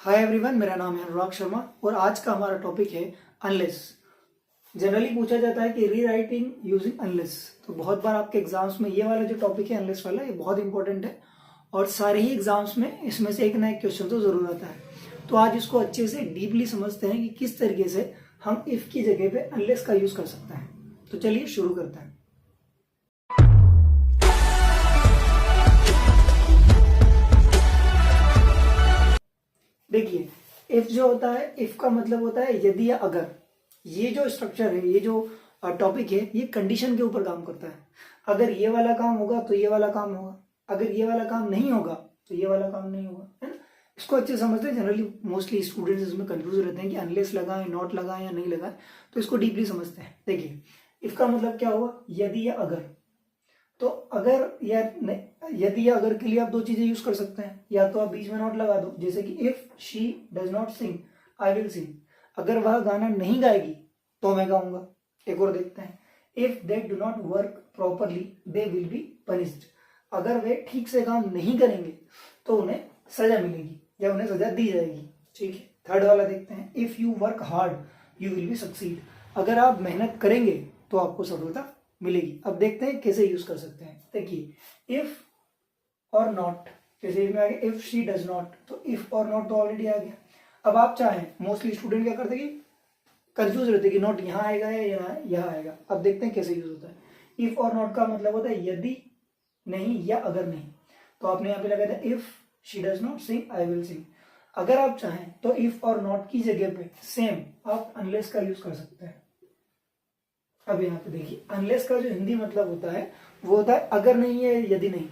Hi everyone, मेरा नाम है अनुराग शर्मा और आज का हमारा टॉपिक है अनलेस। जनरली पूछा जाता है कि रीराइटिंग यूजिंग अनलेस। तो बहुत बार आपके एग्जाम्स में ये वाला जो टॉपिक है अनलेस वाला, ये बहुत इंपॉर्टेंट है और सारे ही एग्जाम्स में इसमें से एक ना एक क्वेश्चन तो जरूर आता है। तो आज इसको अच्छे से डीपली समझते हैं कि किस तरीके से हम इफ की जगह पे अनलेस का यूज कर सकते हैं। तो चलिए शुरू करते हैं। देखिए, इफ जो होता है, इफ का मतलब होता है यदि या अगर। ये जो स्ट्रक्चर है, ये जो टॉपिक है, ये कंडीशन के ऊपर काम करता है। अगर ये वाला काम होगा तो ये वाला काम होगा, अगर ये वाला काम नहीं होगा तो ये वाला काम नहीं होगा, है ना। इसको अच्छे समझते हैं। जनरली मोस्टली स्टूडेंट्स इसमें कंफ्यूज रहते हैं कि अनलेस लगाएं, नॉट लगाएं या नहीं लगाएं। तो इसको डीपली समझते हैं। देखिए, इफ का मतलब क्या हुआ, यदि या अगर। तो अगर या यदि या अगर के लिए आप दो चीजें यूज कर सकते हैं। या तो आप बीच में नॉट लगा दो, जैसे कि if she does not sing I will sing. अगर वह गाना नहीं गाएगी तो मैं गाऊंगा। एक और देखते हैं, if they do not work properly they will be punished. अगर वे ठीक से काम नहीं करेंगे तो उन्हें सजा मिलेगी या उन्हें सजा दी जाएगी। ठीक है, थर्ड वाला देखते हैं, if you work hard you will be succeed. अगर आप मेहनत करेंगे तो आपको सफलता मिलेगी। अब देखते हैं कैसे यूज कर सकते हैं। देखिए, इफ और नॉट, जैसे इसमें आ गया इफ शी डज नॉट, तो इफ और नॉट तो ऑलरेडी आ गया। अब आप चाहें, मोस्टली स्टूडेंट क्या करते कि कंफ्यूज रहते कि नॉट यहाँ आएगा या यहाँ आएगा। अब देखते हैं कैसे यूज होता है। इफ और नॉट का मतलब होता है यदि नहीं या अगर नहीं। तो आपने यहाँ पे लगाया था if she does not sing I will sing. अगर आप चाहें तो इफ और नॉट की जगह पे सेम आप अनलेस का यूज कर सकते हैं। अब यहाँ पे देखिए, अनलेस का जो हिंदी मतलब होता है वो होता है अगर नहीं है यदि नहीं।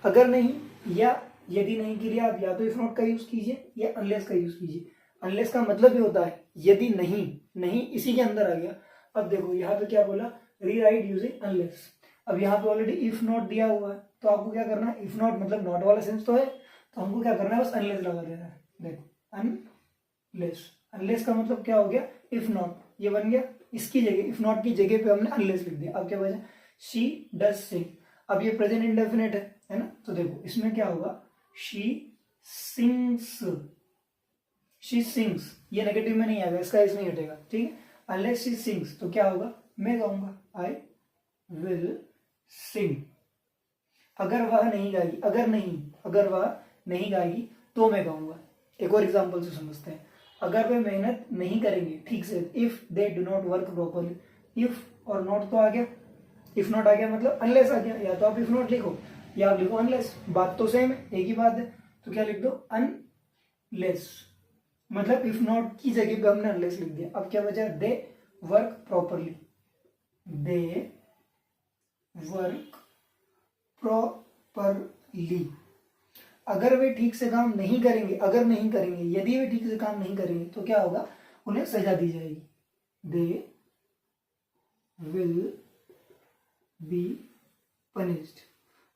अगर नहीं या यदि नहीं के लिए आप या तो इफ नॉट का यूज कीजिए या अनलेस का यूज कीजिए। अनलेस का मतलब भी होता है यदि नहीं, नहीं इसी के अंदर आ गया। अब देखो यहाँ पे क्या बोला, रीराइट यूजिंग अनलेस। अब यहाँ पे ऑलरेडी इफ नॉट दिया हुआ है, तो आपको क्या करना है, इफ नॉट मतलब नॉट वाला सेंस तो है, तो हमको क्या करना है, बस अनलेस लगा देना है। देखो अनलेस, अनलेस का मतलब क्या हो गया, इफ नॉट ये बन गया। इसकी जगह इफ नॉट की जगह पे हमने अनलेस लिख दिया। अब क्या बचा, शी डज सिंग। अब ये प्रेजेंट इंडेफिनिट है ना। तो देखो इसमें क्या होगा, शी सिंग्स, शी सिंग्स, ये नेगेटिव में नहीं आएगा, इसका इस नहीं हटेगा। ठीक है, अनलेस शी सिंग्स तो क्या होगा, मैं गाऊंगा, आई विल सिंग। अगर वह नहीं गाएगी, अगर वह नहीं गाएगी तो मैं गाऊंगा। एक और एग्जांपल से समझते हैं। अगर वे मेहनत नहीं करेंगे ठीक से, if they do not work properly. If और नॉट तो आ गया, इफ नॉट आ गया मतलब अनलेस आ गया। या तो आप इफ नॉट लिखो या आप लिखो अनलेस, बात तो सेम है, एक ही बात है। तो क्या लिख दो, अनलेस, मतलब इफ नॉट की जगह पे हमने अनलेस लिख दिया। अब क्या बचा, they work properly, they work properly. अगर वे ठीक से काम नहीं करेंगे, अगर नहीं करेंगे, यदि वे ठीक से काम नहीं करेंगे तो क्या होगा, उन्हें सजा दी जाएगी। They will be punished.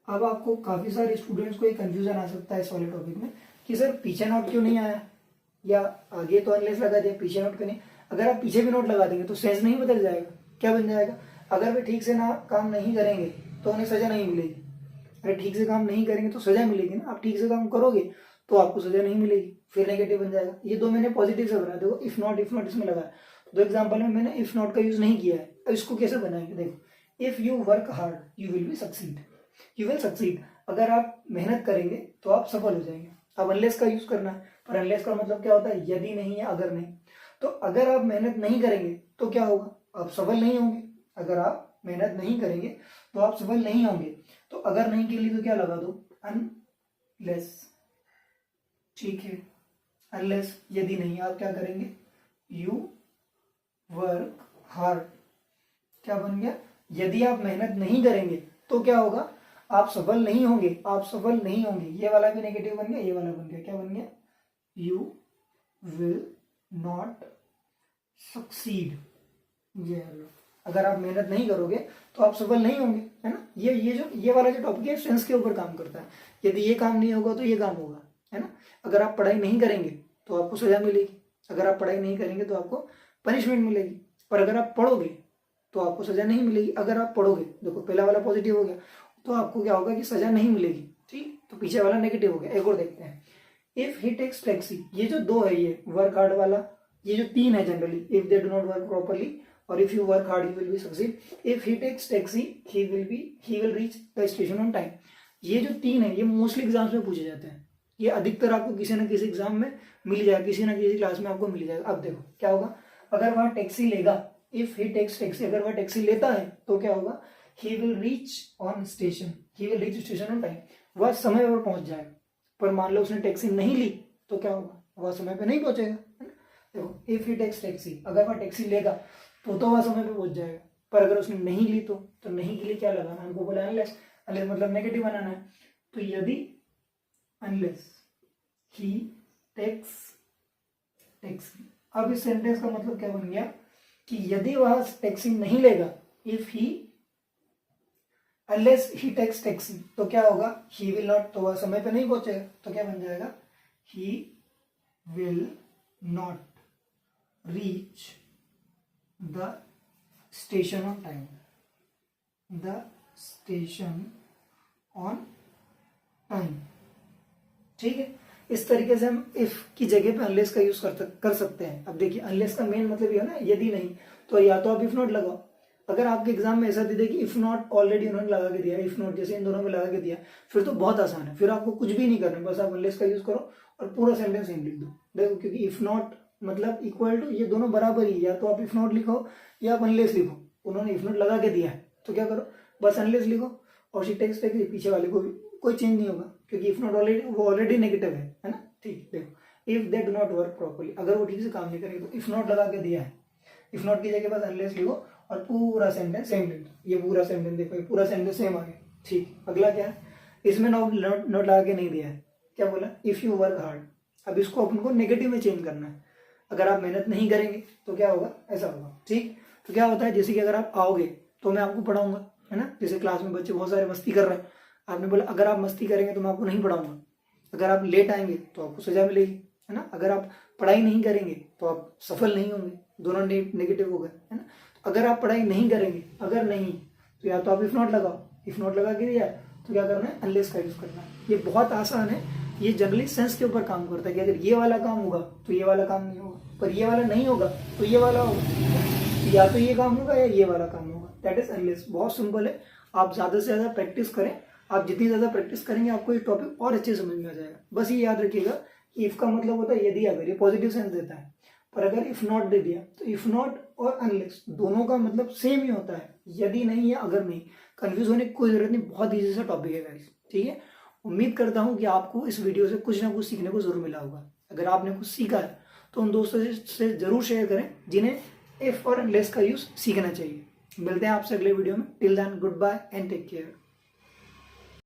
अब आपको काफी सारे स्टूडेंट्स को एक कंफ्यूजन आ सकता है इस वाले टॉपिक में कि सर पीछे नोट क्यों नहीं आया, या आगे तो अनलेस लगा दिया, पीछे नोट क्यों नहीं। अगर आप पीछे भी नोट लगा देंगे तो सेंस नहीं बदल जाएगा, क्या बन जाएगा, अगर वे ठीक से ना काम नहीं करेंगे तो उन्हें सजा नहीं मिलेगी। अगर ठीक से काम नहीं करेंगे तो सजा मिलेगी ना। आप ठीक से काम करोगे तो आपको सजा नहीं मिलेगी, फिर नेगेटिव बन जाएगा। ये दो मैंने पॉजिटिव से बनाया। देखो इफ नॉट इसमें लगाया, दो एग्जांपल में मैंने इफ नॉट का यूज नहीं किया है। अब इसको कैसे बनाएंगे, देखो, if you work hard you will be succeed, you will succeed. अगर आप मेहनत करेंगे तो आप सफल हो जाएंगे। अब अनलेस का यूज करना है, पर अनलेस का मतलब क्या होता है, यदि नहीं या अगर नहीं। तो अगर आप मेहनत नहीं करेंगे तो क्या होगा, आप सफल नहीं होंगे। अगर आप मेहनत नहीं करेंगे तो आप सफल नहीं होंगे। तो अगर नहीं के लिए तो क्या लगा दो, अनलेस। ठीक है, अनलेस यदि नहीं, आप क्या करेंगे, यू वर्क हार्ड। क्या बन गया, यदि आप मेहनत नहीं करेंगे तो क्या होगा, आप सफल नहीं होंगे, आप सफल नहीं होंगे। ये वाला भी नेगेटिव बन गया, ये वाला बन गया, क्या बन गया, यू विल नॉट सक्सीड। ये अगर आप मेहनत नहीं करोगे तो आप सफल नहीं होंगे, है ना। ये वाला जो टॉपिक है सेंस के ऊपर काम करता है। यदि ये काम नहीं होगा तो ये काम होगा, है ना। अगर आप पढ़ाई नहीं करेंगे तो आपको सजा मिलेगी, अगर आप पढ़ाई नहीं करेंगे तो आपको पनिशमेंट मिलेगी। पर अगर आप पढ़ोगे तो आपको सजा नहीं मिलेगी। अगर आप पढ़ोगे, देखो पहला वाला पॉजिटिव हो गया, तो आपको क्या होगा कि सजा नहीं मिलेगी। ठीक, तो पीछे वाला नेगेटिव हो गया। एक और देखते हैं, इफ ही टेक्स टैक्सी, ये जो दो है, ये वर्क हार्ड वाला, ये जो तीन है generally, if they do not work properly और if you work hard you will be succeed. If he takes taxi he will reach the station on time. ये जो तीन है ये मोस्टली एग्जाम्स में पूछे जाते हैं, ये अधिकतर आपको किसी ना किसी एग्जाम में मिल जाएगा, किसी ना किसी क्लास में आपको मिल जाएगा। अब देखो क्या होगा, अगर वह टैक्सी लेगा, इफ ही टेक्स टैक्सी, अगर वह टैक्सी लेता है तो क्या होगा, ही will reach on station, he will reach station on time, वह समय पर पहुंच जाएगा। पर मान लो उसने टैक्सी नहीं ली तो क्या होगा, वह समय पे नहीं पहुंचेगा। देखो इफ ही टेक्स टैक्सी, अगर वह टैक्सी लेगा तो वह समय पे पहुंच जाएगा, पर अगर उसने नहीं ली तो नहीं के लिए क्या लगाना, हमको बोला अनलेस, अनलेस मतलब नेगेटिव बनाना है, तो यदि अनलेस ही टेक्स टैक्सी। अब इस सेंटेंस का मतलब क्या बन गया कि यदि वह टैक्सी नहीं लेगा, if he unless he takes taxi, तो क्या होगा, ही विल नॉट, तो वह समय पे नहीं पहुंचेगा, तो क्या बन जाएगा, he will not reach the station on time, the station on time. ठीक है, इस तरीके से हम इफ की जगह पे अनलेस का यूज कर सकते हैं। अब देखिए अनलेस का मेन मतलब ये है ना, यदि नहीं तो या तो आप इफ नॉट लगाओ। अगर आपके एग्जाम में ऐसा दे दे कि इफ नॉट ऑलरेडी उन्होंने लगा के दिया, इफ नॉट जैसे इन दोनों में लगा के दिया, फिर तो बहुत आसान है, फिर आपको कुछ भी नहीं करना, बस आप अनलेस का यूज करो और पूरा सेंटेंस सेम लिख दो। देखो क्योंकि इफ नॉट मतलब इक्वल टू, ये दोनों बराबर ही, या तो आप इफ नॉट लिखो या आप अनलेस लिखो। उन्होंने इफ नॉट लगा के दिया है तो क्या करो, बस अनलेस लिखो और शी टेक्स टैक्सी, पीछे वाले को भी कोई चेंज नहीं होगा क्योंकि इफ नॉट ऑलरेडी, वो ऑलरेडी नेगेटिव है ना। ठीक, देखो if they do not work properly, अगर वो ठीक से काम नहीं करेंगे तो इफ नॉट लगा के दिया है, इफ नॉट की जगह बस अनलेस लिखो और पूरा सेंटेंस सेम लिख दो। ये पूरा सेंटेंस देखो, ये पूरा सेंटेंस सेम आ गया। ठीक, अगला क्या है, इसमें नॉट लगा के नहीं दिया है, क्या बोला, इफ यू वर्क हार्ड। अब इसको अपन को नेगेटिव में चेंज करना है, अगर आप मेहनत नहीं करेंगे तो क्या होगा, ऐसा होगा। ठीक, तो क्या होता है, जैसे कि अगर आप आओगे तो मैं आपको पढ़ाऊंगा, है ना। जैसे क्लास में बच्चे बहुत सारे मस्ती कर रहे हैं, आपने बोला अगर आप मस्ती करेंगे तो मैं आपको नहीं पढ़ाऊंगा। अगर आप लेट आएंगे तो आपको सजा मिलेगी, है ना। अगर आप पढ़ाई नहीं करेंगे तो आप सफल नहीं होंगे, दोनों नेगेटिव हो गए, है ना। तो अगर आप पढ़ाई नहीं करेंगे, अगर नहीं तो या तो आप इफ नॉट लगाओ, इफ नॉट लगा के दिया तो क्या करना है, अनलेस का यूज करना है। ये बहुत आसान है, ये जनरली सेंस के ऊपर काम करता है कि अगर ये वाला काम होगा तो ये वाला काम नहीं होगा, पर ये वाला नहीं होगा तो ये वाला होगा, या तो ये काम होगा या ये वाला काम होगा। That is unless. बहुत सिंपल है, आप ज्यादा से ज्यादा प्रैक्टिस करें, आप जितनी ज्यादा प्रैक्टिस करेंगे आपको ये टॉपिक और अच्छे समझ में आ जाएगा। बस ये याद रखिएगा कि इफ का मतलब होता है यदि अगर, ये पॉजिटिव सेंस देता है, पर अगर इफ नॉट दे दिया तो इफ नॉट और अनलेस दोनों का मतलब सेम ही होता है, यदि नहीं या अगर नहीं। कंफ्यूज होने की कोई जरूरत नहीं, बहुत ईजी सा टॉपिक है गाइस। ठीक है, उम्मीद करता हूं कि आपको इस वीडियो से कुछ ना कुछ सीखने को जरूर मिला होगा। अगर आपने कुछ सीखा है तो उन दोस्तों से जरूर शेयर करें जिन्हें इफ और अनलेस का यूज सीखना चाहिए। मिलते हैं आपसे अगले वीडियो में। Till then good bye and take care.